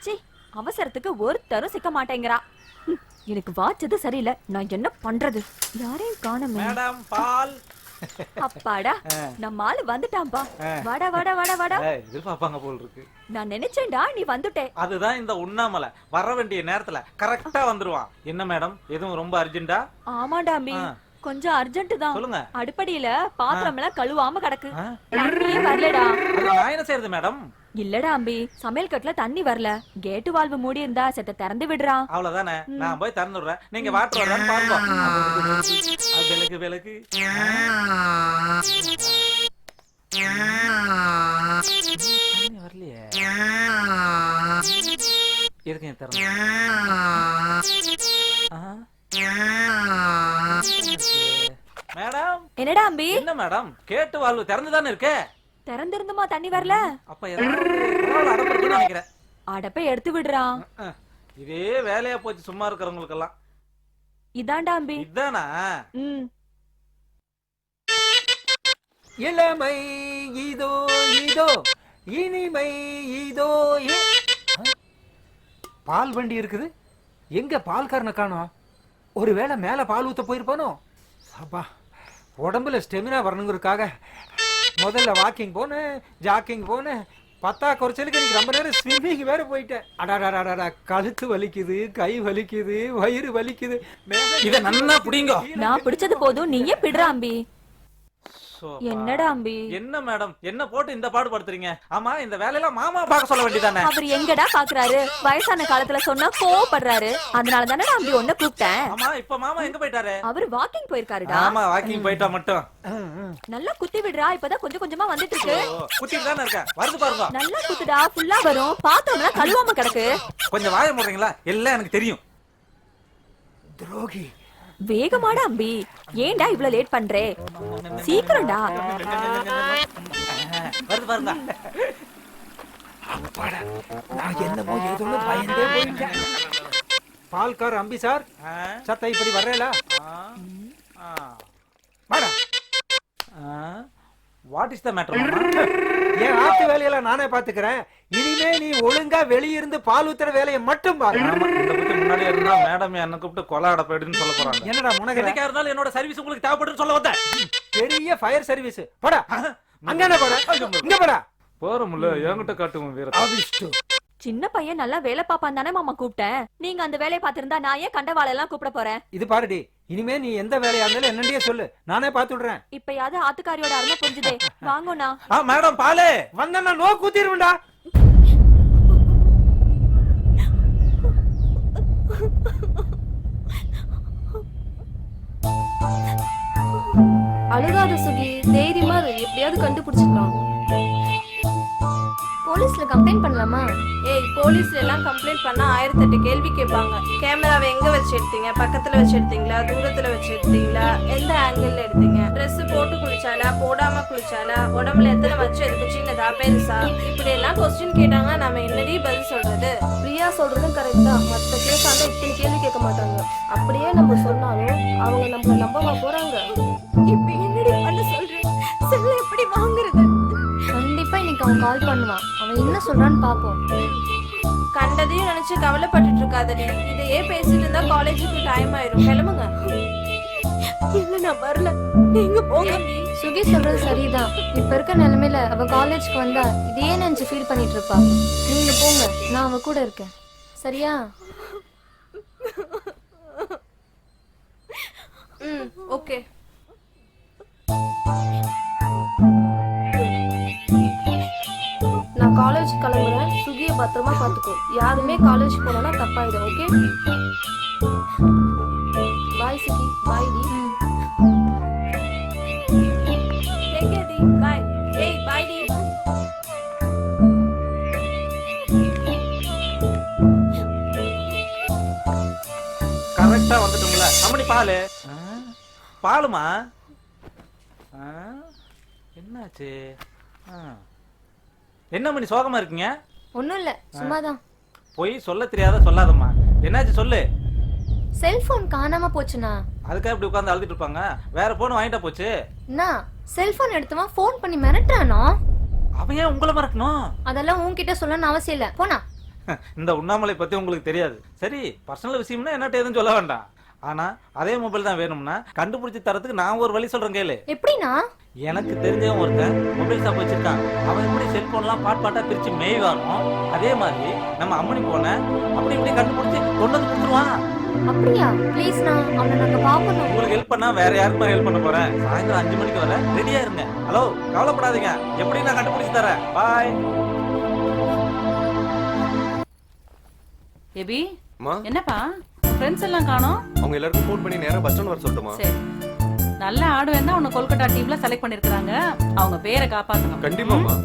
ச்சீ, அவசரத்துக்கு ஒருத்தரும் சிக்க மாட்டேங்கிறா. எனக்கு வாச்சது சரியில்லை, நான் என்ன பண்றது? யாரையும் காணோமே. மேடம் பால். அப்பாடா, நம்ம ஆளு வந்துட்டான்பா. வாடா வாடா வாடா வாடா. எதிர்பார்ப்பாங்க போல் இருக்கு. நான் நினைச்சேன்டா நீ வந்துட்டே. அதுதான் இந்த உண்ணாமலை வர வேண்டிய நேரத்துல கரெக்டா வந்துருவான். என்ன மேடம், எதுவும் ரொம்ப அர்ஜென்ட்டா? ஆமாடா அம்பி, கொஞ்சம் அர்ஜென்ட் தான். சொல்லுங்க. அடுப்படியில பாத்திரம் எல்லாம் கழுவாம கிடக்கு, தண்ணியே வரலடா. நான் என்ன செய்யறது மேடம்? இல்லடா அம்பி, சமையல் கட்டுல தண்ணி வரல. கேட்டு வால்வு மூடி இருந்தா செத்த திறந்து விடுறான். அவ்வளவுதானே, நான் போய் திறந்து விடுறேன். நீங்க வாட்டர் வரலான்னு பாருங்க. விளக்கு விளக்கு வரலையே. இருக்கேன் திறந்து. மேடம். என்னடா அம்பி? என்ன மேடம், கேட்டு வால்வு திறந்துதானே இருக்கு. திறந்திருந்துமா தண்ணி வரல? அப்ப ஏதாவது நினைக்கிறேன். அடப்பை எடுத்து விடுறான். இதே வேலையா போச்சு சும்மா இருக்கிறவங்களுக்கு எல்லாம். இதான்டா அம்பி. இதானா? இளமை இதோ இதோ, இனிமை இதோ. பால் வண்டி இருக்குது, எங்க பால்காரனை காணோம்? ஒருவேளை மேல பால் ஊத்த போயிருப்பானோ? அப்பா, உடம்புல ஸ்டெமினா வரணுங்கிறதுக்காக முதல்ல வாக்கிங் போனேன், ஜாக்கிங் போனேன். பத்தா குறைச்சலுக்கு எனக்கு ரொம்ப நேரம் ஸ்விம்மிங் வேற போயிட்டேன். அடாடாடாடா, கழுத்து வலிக்குது, கை வலிக்குது, வயிறு வலிக்குது. இத நன்னா புடிங்க. நான் பிடிச்சது போதும், நீயே பிடுறா அம்பி. என்னடா அம்பி? என்ன மேடம், என்ன போட்டு இந்த பாடு படுத்துறீங்க? ஆமா, இந்த வேலையெல்லாம் மாமா பார்க்க சொல்ல வேண்டியதானே? அவர் எங்கடா பாக்குறாரு? வயசான காலத்துல சொன்னா கோவப்படுறாரு. அதனால தானே நான் அம்பி ஒன்ன கூப்பிட்டேன். ஆமா, இப்ப மாமா எங்க போயிட்டாரு? அவரு வாக்கிங் போயிருக்காருடா. ஆமா, வாக்கிங் போயிட்டா மட்டும். நல்லா குத்தி விடுறா, இப்பதான் கொஞ்சம் கொஞ்சமா வந்துட்டு இருக்கு. குத்திட்டு தானே இருக்க, வருது பாருங்க. நல்லா குத்துடா, ஃபுல்லா வரும். பாத்திரம்லாம் கழுவாம கிடக்கு. கொஞ்சம் வாய மூடுறீங்களா? எல்லாம் எனக்கு தெரியும். துரோகி. வேகமாடா அம்பி, ஏன்டா இவ்ளோ லேட் பண்றே? சீக்கிரம்டா. வருது பாருங்க. அப்பாடா, நான் என்னமோ ஏதோ பயந்தே போயிட்டேன். பால்கார் அம்பி சார், சத்த இப்படி வர்றேலா? வாடா. What is the matter? என் ஆத்து வேலையெல்லாம் நானே பாத்துக்கிறேன். இனிமே நீ ஒழுங்கா வெளியிருந்து பால் ஊத்துற வேலையை மட்டும் பாரு. முன்னாடி இருந்தா மேடம் என்ன கூப்பிட்டு கொலாட போயிடுன்னு சொல்ல போறாங்க. என்னடா முனக? எதுக்கா இருந்தாலும் என்னோட சர்வீஸ் உங்களுக்கு தேவைப்படுன்னு சொல்ல வந்தேன். பெரிய ஃபயர் சர்வீஸ். போடா. அங்க என்ன போடா? இங்க போடா. போறமுல்ல, என்கிட்ட காட்டுவோம் வீர. அவிஷ்டு. சின்ன பையன் நல்லா வேலை பாப்பான் தானே மாமா கூப்பிட்டேன். நீங்க அந்த வேலையை பாத்திருந்தா நான் ஏன் கண்டவாள எல்லாம் கூப்பிட போறேன்? இது பாருடி, இனிமே நீ எந்த வேலையா இருந்தாலும் என்னண்டியே சொல்லு, நானே பாத்து விடுறேன். இப்பயாவது ஆத்துக்காரியோட அருமை புரிஞ்சுதே. வாங்கோண்ணா. மேடம் பாலே வந்தா நோ கூத்திடுவேன்டா. அழுகாத சுகி, தைரியமா எப்படியாவது கண்டுபிடிச்சிடலாம். போலீஸ்ல கம்ப்ளைண்ட் பண்ணலாமா? ஏய், போலீஸ்ல எல்லாம் கம்ப்ளைண்ட் பண்ணா 1008 கேள்வி கேட்பாங்க. கேமராவை எங்க வச்சு எடுத்தீங்க? பக்கத்துல வச்சு எடுத்தீங்களா? தூரத்துல வச்சு எடுத்தீங்களா? எந்த ஆங்கிள் எடுத்தீங்க? ட்ரெஸ் போட்டு குளிச்சாலா, போடாம குளிச்சாலா? உடம்புல எத்தனை வச்சு எடுத்து, சின்னதா பெருசா? இப்படி எல்லாம் கொஸ்டின் கேட்டாங்கன்னா நம்ம என்னடி பதில் சொல்றது? பிரியா சொல்றதும் கரெக்ட் தான். மற்ற கேஸ் ஆனா இத்தனை கேள்வி கேட்க மாட்டாங்க. அப்படியே நம்ம சொன்னாலும் அவங்க நம்மள நம்பவா போறாங்க? இப்ப என்னடி பண்ண சொல்றேன்? செல்ல எப்படி வாங்குறது? கண்டிப்பா இன்னைக்கு அவன் கால் பண்ணுவான். அவன் என்ன சொல்றான்னு பாப்போம். கண்டதையும் நினைச்சு கவலைப்பட்டுட்டு இருக்காதடி. இதையே பேசிட்டு இருந்தா காலேஜுக்கு டைம் ஆயிரும். கிளம்புங்க. இல்ல, நான் வரல, நீங்க போங்க. சுகி சொல்றது சரிதான். இப்ப இருக்க நிலைமையில அவ காலேஜ்க்கு வந்தா இதையே நினைச்சு ஃபீல் பண்ணிட்டு இருப்பா. நீங்க போங்க, நான் அவ கூட இருக்கேன். சரியா? ஓகே. நான் காலேஜ் கிளம்புறேன். சுகியை பத்திரமா பாத்துக்கோ. யாருமே காலேஜ் போனா தப்பாயிடும். ஓகே? பாய் சுகி. பாய் டி. டேக் கேர் டி. பை. ஏய், பை டி. கரெக்டா வந்துட்டோம்ல. அம்மணி பாலு. பாலுமா? என்னாச்சு? என்ன மணி சோகமா இருக்கீங்க? ஒண்ணும் இல்ல, சும்மாதான். போய் சொல்ல தெரியாத சொல்லாதம்மா. என்னாச்சு சொல்லு. செல்போன் காணாம போச்சுனா. அதுக்காக இப்படி உட்கார்ந்து அழுதுட்டு இருப்பாங்க? வேற போன் வாங்கிட்டா போச்சு. நான் செல்போன் எடுத்தவன் ஃபோன் பண்ணி மிரட்டானோ? அவன் ஏன் உங்களை மறக்கணும்? அதெல்லாம் உன்கிட்ட சொல்லணும்னு அவசியம் இல்ல. போனா இந்த உண்ணாமலை பத்தி உங்களுக்கு தெரியாது. சரி, பர்சனல் விஷயம்னா என்னட்ட எதுவும் சொல்ல வேண்டாம். ஆனா அதே மொபைல் தான் வேணும்னா கண்டுபிடிச்சு தரதுக்கு நான் ஒரு வழி சொல்றேன் கேளு. எப்படின்னா? எனக்கு தெரிஞ்சவன் ஒருத்தன் மொபைல் ஷாப் வச்சிருக்கான். அவன் எப்படி செல்போன்லாம் பாட்டா பிரிச்சு மேய்வானோ அதே மாதிரி நம்ம அம்மனி போன அப்படி இப்படி கண்டுபிடிச்சு கொண்டு வந்து கொடுத்துருவான். அப்படியா? ப்ளீஸ் நான் அவனை நாங்க பாக்கணும். உங்களுக்கு ஹெல்ப் பண்ணா வேற யாருக்கும் ஹெல்ப் பண்ண போறேன். சாயந்தரம் 5 மணிக்கு வர ரெடியா இருங்க. ஹலோ, கவலைப்படாதீங்க, எப்படி நான் கண்டுபிடிச்சு தரேன். பாய். எபி, அம்மா, என்னப்பா ஃப்ரெண்ட்ஸ் எல்லாம் காணோம்? அவங்க எல்லாருக்கும் ஃபோன் பண்ணி நேரா பஸ் ஸ்டாண்ட் வர சொல்லட்டுமா? சரி, நல்ல ஆடுவேன் தான் உன்னை கொல்கட்டா டீம்ல செலக்ட் பண்ணிருக்காங்க. அவங்க பேரை காப்பாத்தணும். கண்டிப்பாம்மா.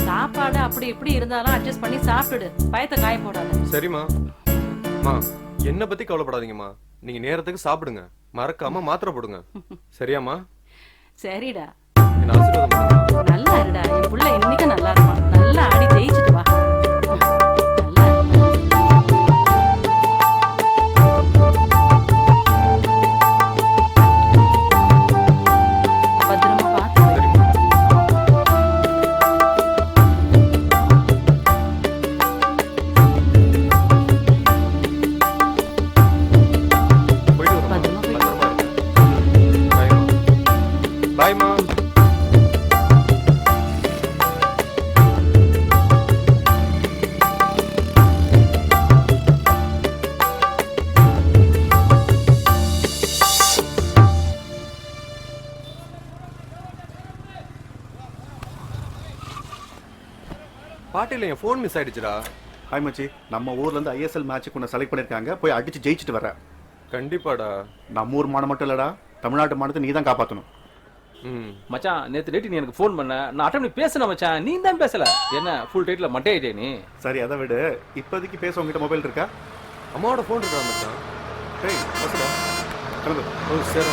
சாப்பாடு அப்படி இப்படி இருந்தாலும் அட்ஜஸ்ட் பண்ணி சாப்பிட்டுடு, பயத்தை காய போடாத. சரிம்மா. அம்மா, என்ன பத்தி கவலைப்படாதீங்கம்மா. நீங்க நேரத்துக்கு சாப்பிடுங்க, மறக்காம மாத்திரை போடுங்க. சரியாம்மா? சரிடா, என்ன ஆசீர்வாதம் பண்ணுங்க. நல்லா இருடா. என் புள்ள இன்னைக்கு நல்லா இருப்பான். நல்லா ஆடி ஜெயிச்சுட்டு வா. நல்லா இரு. பத்திரமா பார்த்து வை. போயிட்டு வரேம்மா. பத்திரமா போயிட்டு பத்திரமா இருங்க. பாய்மா. பாய்மா. பாட்டில என் ஃபோன் மிஸ் ஆயிடுச்சுடா. ஹாய் மச்சி, நம்ம ஊர்ல இருந்து ஐஎஸ்எல் மேட்சுக்கு உன்னை செலக்ட் பண்ணிருக்காங்க. போய் அடிச்சு ஜெயிச்சுட்டு வர. கண்டிப்பாடா. நம்ம ஊர் மானம் மட்டும் இல்லடா, தமிழ்நாட்டு மானத்தை நீ தான் காப்பாற்றணும். ம். மச்சான், நேத்து டேட் நீ எனக்கு ஃபோன் பண்ண, நான் அட்டன் பண்ணி பேசினேன் மச்சான். நீ தான் பேசல. என்ன ஃபுல் டைட்ல மட்டை ஆயிட்டே நீ? சரி, அதை விடு. இப்போதைக்கு பேச உங்ககிட்ட மொபைல் இருக்கா? அம்மாவோட ஃபோன் இருக்கா மச்சான்? டேய், பஸ்ஸுடா கிளம்பு. ஓ சரி.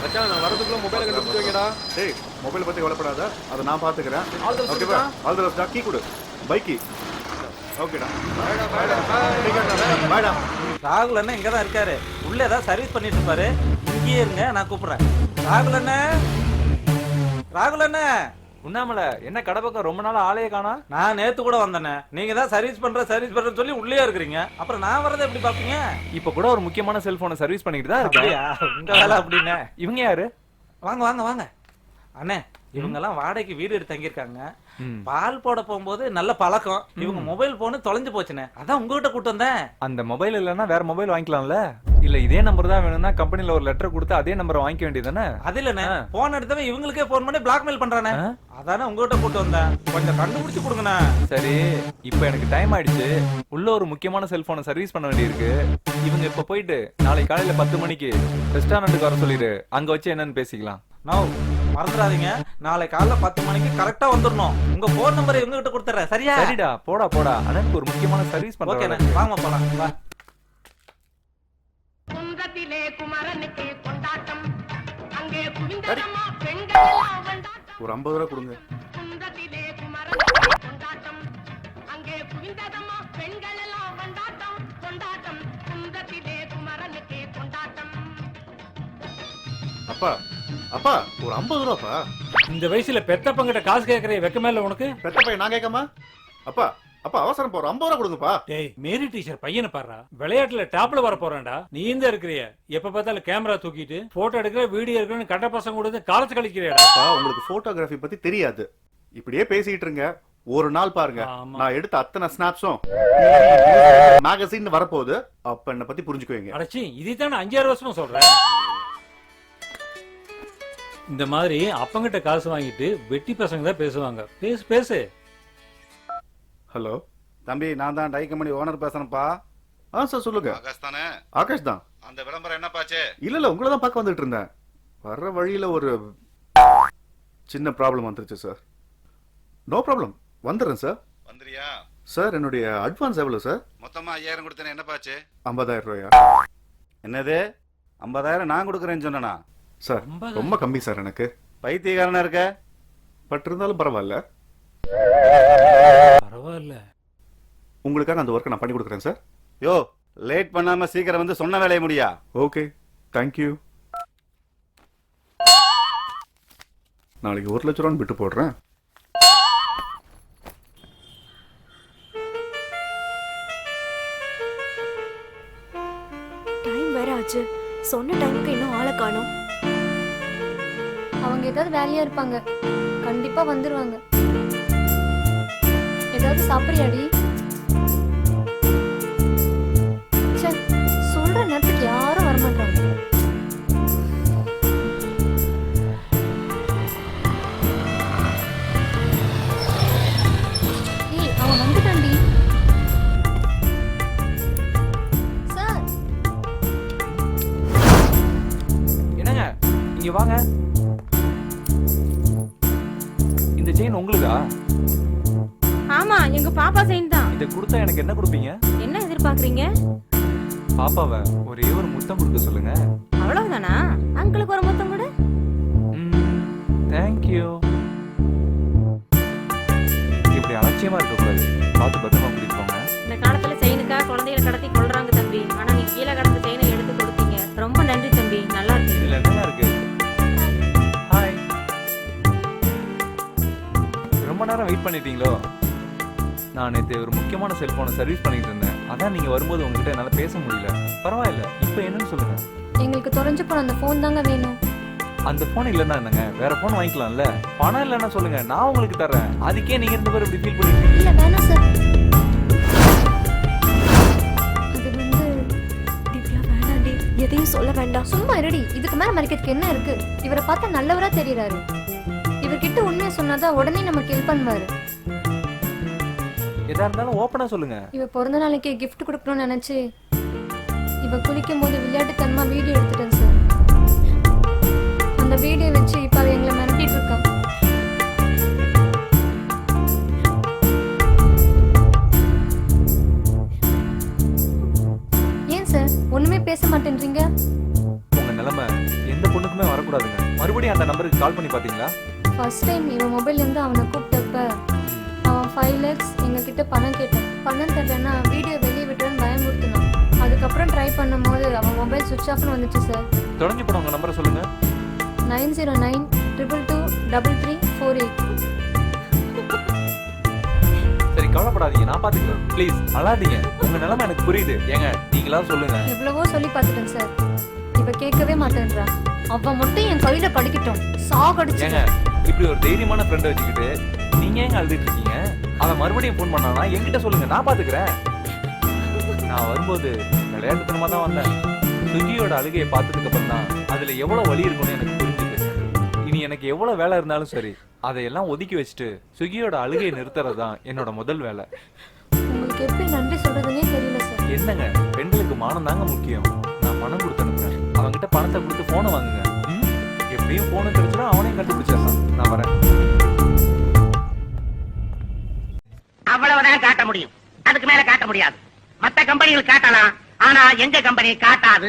மச்சான், நான் வரதுக்குள்ள மொபைலை கண்டுபிடிச்சு வைங்கடா. டேய், மொபைலை பத்தி கவலைப்படாத, அதை நான் பாத்துக்கிறேன். All the best, ஓகேவா? மச்சான். All the best. கீ கொடு, பைக் கீ. ஓகேடா. பாய்டா. ராகுல் அண்ணன் இங்க தான் இருக்காரு. உள்ள ஏதாவது சர்வீஸ் பண்ணிட்டு இருப்பாரு. இங்கேயே இருங்க, நான் கூப்பிடுறேன். ராகுல் அண்ணன், ராகுல் அண்ணன். உண்ணாமலை என்ன கடை பக்கம் ரொம்ப நாள் ஆளையே காணா? நான் நேத்து கூட வந்தேனே. நீங்க தான் சர்வீஸ் பண்றேன்னு சொல்லி உள்ளே இருக்கிறீங்க. அப்புறம் நான் வரதை எப்படி பாப்பீங்க? இப்ப கூட ஒரு முக்கியமான செல்போனை சர்வீஸ் பண்ணிட்டு தான் அப்படியா? உங்க வேலை அப்படின்னு. இவங்க யாரு? வாங்க வாங்க வாங்க அண்ணே. இவங்க எல்லாம் வாடகைக்கு வீடு எடுத்து தங்கியிருக்காங்க. பால் போட போகும்போது நல்ல பழக்கம். இவங்க மொபைல் போன் தொலைஞ்சு போச்சுனே, அதான் உங்ககிட்ட கூட்டு வந்தேன். அந்த மொபைல் இல்லன்னா வேற மொபைல் வாங்கிக்கலாம்ல? இல்ல இதே நம்பர் தான் வேணும்னா கம்பெனில ஒரு லெட்டர் கொடுத்து அதே நம்பரை வாங்கிக்க வேண்டியதானே? அது இல்லண்ணே, போன் எடுத்தவன் இவங்களுக்கே போன் பண்ணி பிளாக்மெயில் பண்றானே, அதானே உங்ககிட்ட கூட்டு வந்தேன். கொஞ்சம் கண்டுபிடிச்சு கொடுங்கண்ணே. சரி, இப்ப எனக்கு டைம் ஆயிடுச்சு. உள்ள ஒரு முக்கியமான செல்போனை சர்வீஸ் பண்ண வேண்டியிருக்கு. இவங்க இப்ப போயிட்டு நாளைக்கு காலையில 10 மணிக்கு ரெஸ்டாரண்ட்டுக்கு வர சொல்லிடு. அங்க வச்சு என்னன்னு பேசிக்கலாம். நோ, மறந்துடாதீங்க. நாளை காலைல 10 மணிக்கு கரெக்டா வந்துடணும். உங்க போன் நம்பரை இவங்க கிட்ட கொடுத்துறேன். சரியா? சரிடா, போடா போடா. அண்ணனுக்கு ஒரு முக்கியமான சர்வீஸ் ஓகே, பண்றேன். வாங்க போலாம். வா. குன்றத்திலே குமரனுக்கு கொண்டாட்டம், அங்கே குவிந்ததம்மா பெண்கள் எல்லாம் கொண்டாட்டம். ஒரு 50 ரூபா கொடுங்க. குன்றத்திலே குமரனுக்கு கொண்டாட்டம், அங்கே குவிந்ததம்மா பெண்கள் எல்லாம் கொண்டாட்டம் கொண்டாட்டம். குன்றத்திலே குமரனுக்கு கொண்டாட்டம். அப்பா, அப்பா, ஒரு 50 ரூபாப்பா. இந்த வயசுல பெத்தப்பங்கிட்ட காசு கேட்கற வெக்கமே இல்ல உனக்கு? பெத்த பையன் நான் கேட்காமா? அப்பா, அப்பா அவசரம் போற 50 ரூபா கொடுங்கப்பா. டேய், மேரி டீச்சர் பையனை பாடுறா. விளையாட்டுல டாப்ல வர போறான்டா. நீ இந்த இருக்கிறிய எப்ப பார்த்தாலும் கேமரா தூக்கிட்டு போட்டோ எடுக்கிற, வீடியோ எடுக்கிறன்னு கட்ட பசங்க கூட காலத்து கழிக்கிறியாடா. அப்பா, உங்களுக்கு போட்டோகிராஃபி பத்தி தெரியாது. இப்படியே பேசிட்டு இருங்க. ஒரு நாள் பாருங்க, ஆமா. நான் எடுத்த அத்தனை ஸ்னாப்ஸும் மேகசின் வரப்போகுது. அப்ப என்ன பத்தி புரிஞ்சுக்குவீங்க. அடச்சி, இதைத்தான் 5-6 வருஷமா சொல்றேன். இந்த மாதிரி அப்பங்கிட்ட காசு வாங்கிட்டு வெட்டி பசங்க தான் பேசுவாங்க. பேசு பேசு. ஹலோ தம்பி, நான் தான் டை கம்பெனி ஓனர் பேசுறேன்ப்பா. சார் சொல்லுங்க. ஆகாஷ் தானே? ஆகாஷ் தான். அந்த விளம்பரம் என்னப்பாச்சு? இல்ல உங்களை தான் பார்க்க வந்துட்டு இருந்தேன். வர்ற வழியில ஒரு சின்ன ப்ராப்ளம் வந்துருச்சு சார். நோ ப்ராப்ளம், வந்துடுறேன் சார். வந்துறியா? சார், என்னுடைய அட்வான்ஸ் எவ்வளவு சார்? மொத்தமா 5000 கொடுத்தேன். என்னப்பாச்சு? 50,000 ரூபாயா? என்னது 50,000 நான் கொடுக்குறேன்னு சொன்னா? சார், ரொம்ப கம்மி சார். எனக்கு பைத்தியக்காரனா இருக்க? பட் இருந்தாலும் பரவாயில்ல. பரவாயில்ல, உங்களுக்காக அந்த ஒர்க்கை நான் பண்ணி கொடுக்குறேன் சார். யோ, லேட் பண்ணாம சீக்கிரம் வந்து சொன்ன வேலையை முடியா? Okay, thank you. நாளைக்கு 1 லட்ச ரூபான்னு விட்டு போடுறேன். சொன்ன டைமுக்கு இன்னும் ஆளை காணோம். அவங்க ஏதாவது வேலையா இருப்பாங்க, கண்டிப்பா வந்துருவாங்க. ஏதாவது சாப்பிடுறியாடி? ச்சே, சொல்ற நேரத்துக்கு யாரும் வரமாட்டாங்க. ஏய், அவன் வந்துட்டான்டி. சார், என்னங்க இங்க வாங்க. இந்த செயின் உங்களுதா? ஆமா, எங்க பாப்பா செயின் தான். இதை கொடுத்தா எனக்கு என்ன கொடுப்பீங்க? என்ன எதிர்பார்க்கறீங்க? பாப்பாவை ஒரே ஒரு முத்தம் கொடுக்க சொல்லுங்க. அவ்வளவுதானா? அங்கிளுக்கு ஒரு முத்தம் கொடு. தேங்க்யூ. இப்படி அலட்சியமா இருக்கக்கூடாது. பார்த்து பத்திரமா கூட்டிட்டு போங்க. இந்த காலத்துல செயினுக்கா குழந்தைகளை கடத்தி கொள்றாங்க தம்பி. ஆனா நீ கீழே கடந்த செயினை எடுத்து கொடுத்தீங்க. ரொம்ப நன்றி தம்பி, நல்லா இருக்கு. இதுல என்ன இருக்கு? ஹாய். ரொம்ப நேரம் வெயிட் பண்ணிட்டீங்களோ? நான் நேற்று ஒரு முக்கியமான செல்போனை சர்வீஸ் பண்ணிட்டு இருந்தேன். அதான் நீங்க வரும்போது உங்ககிட்ட என்னால பேச முடியல. பரவாயில்ல, இப்போ என்னன்னு சொல்லுங்க. எங்களுக்கு தொலைஞ்சு போன அந்த ஃபோன் தாங்க வேணும். அந்த போன் இல்லைன்னா என்னங்க, வேற போன் வாங்கிக்கலாம்ல. பணம் இல்லைன்னா சொல்லுங்க, நான் உங்களுக்கு தர்றேன். அதுக்கே நீங்க இருந்த பேர் இப்படி ஃபீல் பண்ணிட்டு இல்ல வேணாம் சார். அது திவ்யா வேணாண்டி, எதையும் சொல்ல வேண்டாம். சும்மா இருடி. இதுக்கு மேல மறைக்கிறதுக்கு என்ன இருக்கு? இவரை பார்த்தா நல்லவரா தெரியறாரு. இவர்கிட்ட உண்மையை சொன்னாதான் உடனே நமக்கு ஹெல்ப் பண்ணுவாரு. எதா இருந்தாலும் ஓப்பனா சொல்லுங்க. இவ பிறந்த நாளைக்கு கிஃப்ட் கொடுக்கணும்னு நினைச்சு இவ குளிக்கும் போது விளையாட்டுத்தனமா வீடியோ எடுத்துட்டேன் சார். அந்த வீடியோ வச்சு இப்ப அவ எங்களை மிரட்டிட்டு இருக்கா. ஏன் சார் ஒண்ணுமே பேச மாட்டேன்றீங்க? உங்க நிலைமை எந்த பொண்ணுக்குமே வரக்கூடாதுங்க. மறுபடியும் அந்த நம்பருக்கு கால் பண்ணி பாத்தீங்களா? ஃபர்ஸ்ட் டைம் இவன் மொபைல்ல இருந்து அவனை கூப்பிட்டப்ப அவன் 5 lakhs எங்ககிட்ட பணம் கேட்டான். பணம் தரலன்னா வீடியோ வெளியே விட்டுறன்னு பயமுறுத்தினான். அதுக்கப்புறம் ட்ரை பண்ணும்போது அவன் மொபைல் சுவிட்ச் ஆஃப்னு வந்துச்சு சார். தொடர்ந்து போன உங்க நம்பரை சொல்லுங்க. 909223348. சரி, கவலைப்படாதீங்க, நான் பாத்துக்கிறேன். ப்ளீஸ் அழாதீங்க. உங்க நிலைமை எனக்கு புரியுது. ஏங்க நீங்களா சொல்லுங்க. எவ்வளவோ சொல்லி பார்த்துட்டேன் சார். இவ கேட்கவே மாட்டேன்றா. அவன் மட்டும் என் கையில படிக்கட்டும், சாகடிச்சு. ஏங்க இப்படி ஒரு தைரியமான ஃப்ரெண்டை வச்சுக்கிட்டு நீங்க ஏங்க அழுதுட்டு இருக்கீங்க? அவன் மறுபடியும் ஃபோன் பண்ணானா என்கிட்ட சொல்லுங்க, நான் பாத்துக்கிறேன். நான் வரும்போது விளையாட்டுத்தனமா தான் வந்தேன். சுகியோட அழுகையை பார்த்ததுக்கு அப்புறம் தான் அதுல எவ்வளவு வலி இருக்குன்னு எனக்கு புரிஞ்சுது. இனி எனக்கு எவ்வளவு வேலை இருந்தாலும் சரி, அதையெல்லாம் ஒதுக்கி வச்சுட்டு சுகியோட அழுகையை நிறுத்துறது தான் என்னோட முதல் வேலை. உங்களுக்கு எப்படி நன்றி சொல்றதுன்னே தெரியல சார். என்னங்க, பெண்களுக்கு மானம் தாங்க முக்கியம். நான் பணம் கொடுத்து அனுப்புறேன். அவன்கிட்ட பணத்தை கொடுத்து போனை வாங்குங்க. எப்படியும் போனை கிடைச்சுனா அவனையும் கண்டுபிடிச்சிடலாம். நான் வரேன். அவ்வளவுதான் காட்ட முடியும், அதுக்கு மேல காட்ட முடியாது. மத்த கம்பெனிகள் காட்டலாம், ஆனா எங்க கம்பெனி காட்டாது.